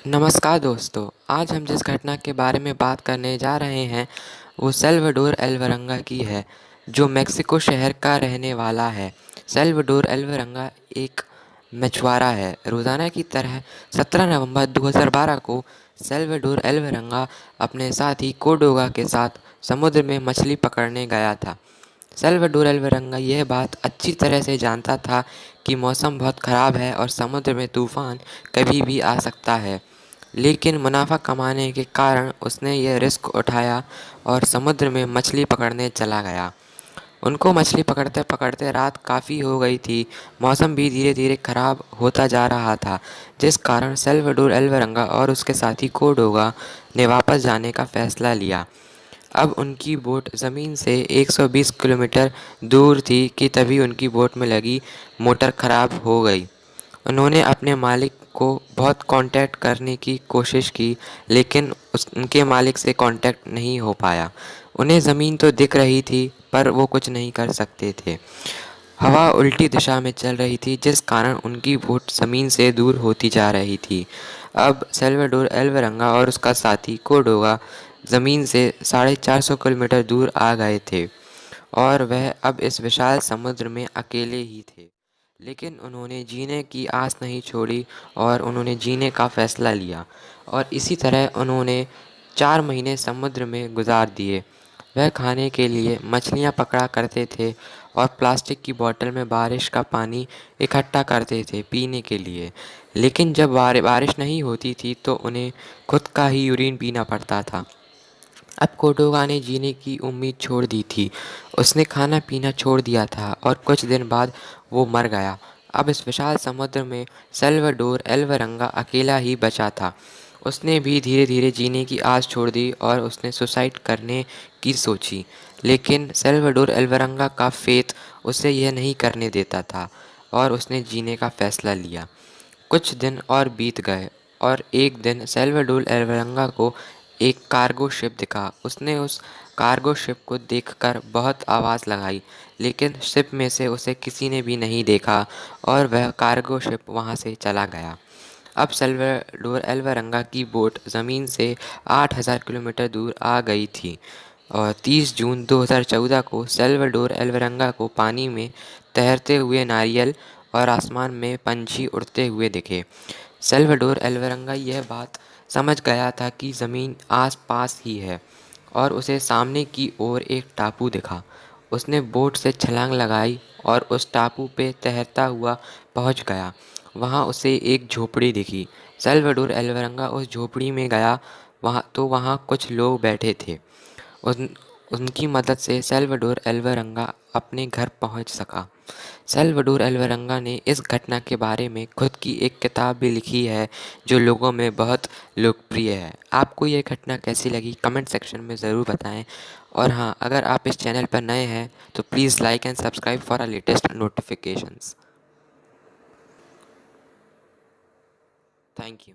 नमस्कार दोस्तों, आज हम जिस घटना के बारे में बात करने जा रहे हैं वो सल्वाडोर एल्वरंगा की है, जो मेक्सिको शहर का रहने वाला है। सल्वाडोर एल्वरंगा एक मछुआरा है। रोज़ाना की तरह 17 नवंबर 2012 को सल्वाडोर एल्वरंगा अपने साथी कोर्डोगा के साथ समुद्र में मछली पकड़ने गया था। सल्वाडोर एल्वरंगा यह बात अच्छी तरह से जानता था कि मौसम बहुत ख़राब है और समुद्र में तूफ़ान कभी भी आ सकता है, लेकिन मुनाफा कमाने के कारण उसने यह रिस्क उठाया और समुद्र में मछली पकड़ने चला गया। उनको मछली पकड़ते पकड़ते रात काफ़ी हो गई थी। मौसम भी धीरे धीरे ख़राब होता जा रहा था, जिस कारण सल्वाडोर एल्वरंगा और उसके साथी कोर्डोगा ने वापस जाने का फ़ैसला लिया। अब उनकी बोट ज़मीन से 120 किलोमीटर दूर थी कि तभी उनकी बोट में लगी मोटर ख़राब हो गई। उन्होंने अपने मालिक को बहुत कांटेक्ट करने की कोशिश की, लेकिन उनके मालिक से कांटेक्ट नहीं हो पाया। उन्हें ज़मीन तो दिख रही थी, पर वो कुछ नहीं कर सकते थे। हवा उल्टी दिशा में चल रही थी, जिस कारण उनकी बोट ज़मीन से दूर होती जा रही थी। अब सल्वाडोर एल्वरंगा और उसका साथी कोर्डोगा ज़मीन से 450 किलोमीटर दूर आ गए थे और वह अब इस विशाल समुद्र में अकेले ही थे। लेकिन उन्होंने जीने की आस नहीं छोड़ी और उन्होंने जीने का फ़ैसला लिया, और इसी तरह उन्होंने 4 महीने समुद्र में गुजार दिए। वह खाने के लिए मछलियाँ पकड़ा करते थे और प्लास्टिक की बोतल में बारिश का पानी इकट्ठा करते थे पीने के लिए। लेकिन जब बारिश नहीं होती थी तो उन्हें खुद का ही यूरिन पीना पड़ता था। अब कोर्डोगा ने जीने की उम्मीद छोड़ दी थी। उसने खाना पीना छोड़ दिया था और कुछ दिन बाद वो मर गया। अब इस विशाल समुद्र में सल्वाडोर एल्वरंगा अकेला ही बचा था। उसने भी धीरे धीरे जीने की आस छोड़ दी और उसने सुसाइड करने की सोची, लेकिन सल्वाडोर एल्वरंगा का फेथ उसे यह नहीं करने देता था और उसने जीने का फ़ैसला लिया। कुछ दिन और बीत गए और एक दिन सल्वाडोर एल्वरंगा को एक कार्गो शिप दिखा। उसने उस कार्गो शिप को देखकर बहुत आवाज़ लगाई, लेकिन शिप में से उसे किसी ने भी नहीं देखा और वह कार्गो शिप वहाँ से चला गया। अब सल्वाडोर एल्वरंगा की बोट ज़मीन से 8,000 किलोमीटर दूर आ गई थी और 30 जून 2014 को सल्वाडोर एल्वरंगा को पानी में तैरते हुए नारियल और आसमान में पंछी उड़ते हुए दिखे। सल्वाडोर एल्वरंगा यह बात समझ गया था कि ज़मीन आस-पास ही है और उसे सामने की ओर एक टापू दिखा। उसने बोट से छलांग लगाई और उस टापू पे तैरता हुआ पहुंच गया। वहां उसे एक झोपड़ी दिखी। सल्वाडोर एल्वरंगा उस झोपड़ी में गया। वहां कुछ लोग बैठे थे। उन उनकी मदद से सल्वाडोर एल्वरंगा अपने घर पहुंच सका। सल्वाडोर एल्वरंगा ने इस घटना के बारे में खुद की एक किताब भी लिखी है, जो लोगों में बहुत लोकप्रिय है। आपको ये घटना कैसी लगी कमेंट सेक्शन में ज़रूर बताएं। और हाँ, अगर आप इस चैनल पर नए हैं तो please like and subscribe for our latest notifications. Thank you.